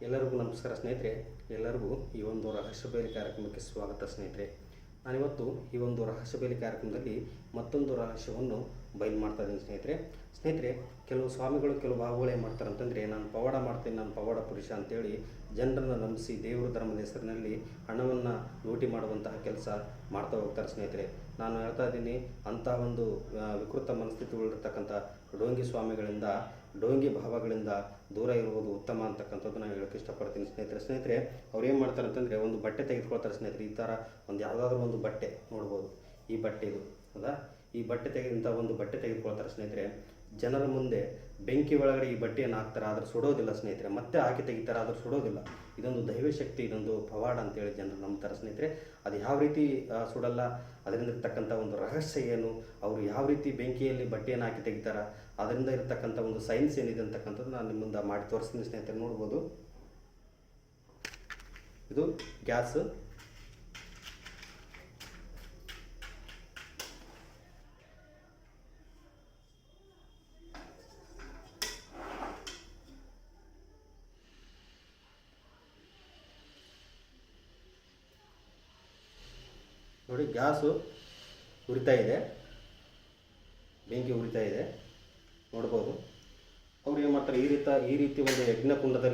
ಎಲ್ಲರಿಗೂ ನಮಸ್ಕಾರ ಸ್ನೇಹಿತರೆ. ಎಲ್ಲರಿಗೂ ಈ ಒಂದು ರಹಸ್ಯ ಬೇಲಿ ಕಾರ್ಯಕ್ರಮಕ್ಕೆ ಸ್ವಾಗತ ಸ್ನೇಹಿತರೆ. ನಾನಿವತ್ತು ಈ ಒಂದು ರಹಸ್ಯ ಬೇಲಿ ಕಾರ್ಯಕ್ರಮದಲ್ಲಿ ಮತ್ತೊಂದು ರಹಸ್ಯವನ್ನು ಬಯಲು ಮಾಡ್ತಾ ಇದ್ದೀನಿ ಸ್ನೇಹಿತರೆ. ಕೆಲವು ಸ್ವಾಮಿಗಳು ಕೆಲವು ಬಾಬುಗಳು ಏನು ಮಾಡ್ತಾರೆ ಅಂತಂದರೆ, ನಾನು ಪವಾಡ ಮಾಡ್ತೀನಿ, ನಾನು ಪವಾಡ ಪುರುಷ ಅಂತೇಳಿ ಜನರನ್ನು ನಂಬಿಸಿ ದೇವರ ಧರ್ಮದ ಹೆಸರಿನಲ್ಲಿ ಹಣವನ್ನು ಲೂಟಿ ಮಾಡುವಂತಹ ಕೆಲಸ ಮಾಡ್ತಾ ಹೋಗ್ತಾರೆ ಸ್ನೇಹಿತರೆ. ನಾನು ಹೇಳ್ತಾ ಇದ್ದೀನಿ, ಅಂಥ ಒಂದು ವಿಕೃತ ಮನಸ್ಥಿತಿಗಳಿರ್ತಕ್ಕಂಥ ಡೋಂಗಿ ಸ್ವಾಮಿಗಳಿಂದ, ಡೋಂಗಿ ಭಾವಗಳಿಂದ ದೂರ ಇರುವುದು ಉತ್ತಮ ಅಂತಕ್ಕಂಥದ್ದು ನಾನು ಹೇಳೋಕ್ಕೆ ಇಷ್ಟಪಡ್ತೀನಿ ಸ್ನೇಹಿತರೆ. ಅವ್ರು ಏನು ಮಾಡ್ತಾರೆ ಅಂತಂದರೆ, ಒಂದು ಬಟ್ಟೆ ತೆಗೆದುಕೊಳ್ತಾರೆ ಸ್ನೇಹಿತರೆ. ಈ ಥರ ಒಂದು ಯಾವುದಾದ್ರೂ ಒಂದು ಬಟ್ಟೆ ನೋಡ್ಬೋದು, ಈ ಬಟ್ಟೆ ಇದು ಹೌದಾ, ಈ ಇಂಥ ಒಂದು ಬಟ್ಟೆ ತೆಗೆದುಕೊಳ್ತಾರೆ ಸ್ನೇಹಿತರೆ. ಜನರ ಮುಂದೆ ಬೆಂಕಿ ಒಳಗಡೆ ಈ ಬಟ್ಟೆಯನ್ನು ಹಾಕ್ತಾರೆ, ಆದ್ರೆ ಸುಡೋದಿಲ್ಲ ಸ್ನೇಹಿತರೆ. ಮತ್ತೆ ಹಾಕಿ ತೆಗಿತಾರೆ, ಆದ್ರೆ ಸುಡೋದಿಲ್ಲ. ಇದೊಂದು ದೈವಶಕ್ತಿ, ಇದೊಂದು ಪವಾಡ ಅಂತೇಳಿ ಜನರು ನಂಬ್ತಾರೆ ಸ್ನೇಹಿತರೆ. ಅದು ಯಾವ ರೀತಿ ಸುಡಲ್ಲ, ಅದರಿಂದ ಇರ್ತಕ್ಕಂಥ ಒಂದು ರಹಸ್ಯ ಏನು, ಅವರು ಯಾವ ರೀತಿ ಬೆಂಕಿಯಲ್ಲಿ ಬಟ್ಟೆಯನ್ನು ಹಾಕಿ ತೆಗಿತಾರೆ, ಅದರಿಂದ ಇರತಕ್ಕಂಥ ಒಂದು ಸೈನ್ಸ್ ಏನಿದೆ ಅಂತಕ್ಕಂಥದ್ದು ನಾನು ನಿಮ್ಮ ಮುಂದೆ ಮಾಡಿ ತೋರಿಸ್ತೀನಿ ಸ್ನೇಹಿತರೆ. ನೋಡ್ಬೋದು, ಇದು ಗ್ಯಾಸ್. ನೋಡಿ, ಗ್ಯಾಸು ಉರಿತಾ ಇದೆ, ಬೆಂಕಿ ಉರಿತಾ ಇದೆ, ನೋಡ್ಬೋದು. ಅವ್ರು ಏನು ಮಾಡ್ತಾರೆ, ಈ ರೀತಿ ಒಂದು ಯಜ್ಞಕುಂಡದ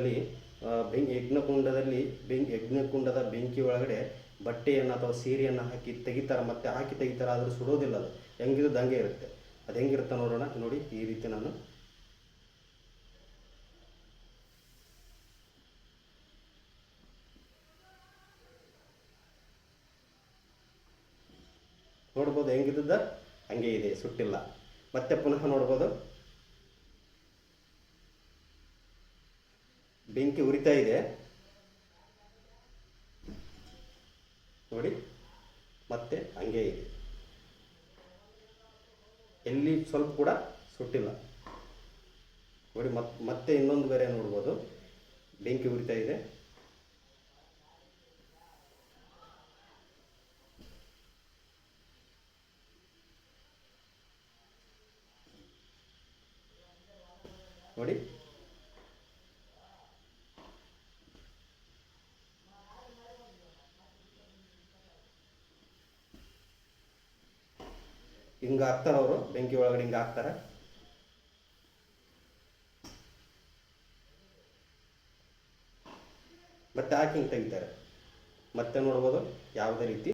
ಬೆಂಕಿ ಒಳಗಡೆ ಬಟ್ಟೆಯನ್ನು ಅಥವಾ ಸೀರೆಯನ್ನು ಹಾಕಿ ತೆಗಿತಾರೆ. ಮತ್ತೆ ಹಾಕಿ ತೆಗಿತಾರೆ, ಆದರೂ ಸುಡೋದಿಲ್ಲ. ಅದು ಹೆಂಗಿರೋದು ಹಂಗೆ ಇರುತ್ತೆ. ಅದು ಹೆಂಗಿರುತ್ತೆ ನೋಡೋಣ. ನೋಡಿ, ಈ ರೀತಿ ನಾನು ನೋಡ್ಬೋದು, ಹೆಂಗಿದ್ದ ಹಂಗೆ ಇದೆ, ಸುಟ್ಟಿಲ್ಲ. ಮತ್ತೆ ಪುನಃ ನೋಡ್ಬೋದು, ಬೆಂಕಿ ಉರಿತಾ ಇದೆ ನೋಡಿ, ಮತ್ತೆ ಹಂಗೆ ಇದೆ, ಎಲ್ಲಿ ಸ್ವಲ್ಪ ಕೂಡ ಸುಟ್ಟಿಲ್ಲ ನೋಡಿ. ಮತ್ತೆ ಇನ್ನೊಂದು ಬೇರೆ ನೋಡ್ಬೋದು, ಬೆಂಕಿ ಉರಿತಾ ಇದೆ. ನೋಡಿ, ಹಿಂಗೆ ಹಾಕ್ತಾರೆ ಅವರು, ಬೆಂಕಿ ಒಳಗಡೆ ಹಿಂಗೆ ಹಾಕ್ತಾರೆ. ಮತ್ತೆ ಹಾಕಿ ಹಿಂಗೆ ತೆಗಿತಾರೆ. ಮತ್ತೆ ನೋಡ್ಬೋದು ಯಾವುದೇ ರೀತಿ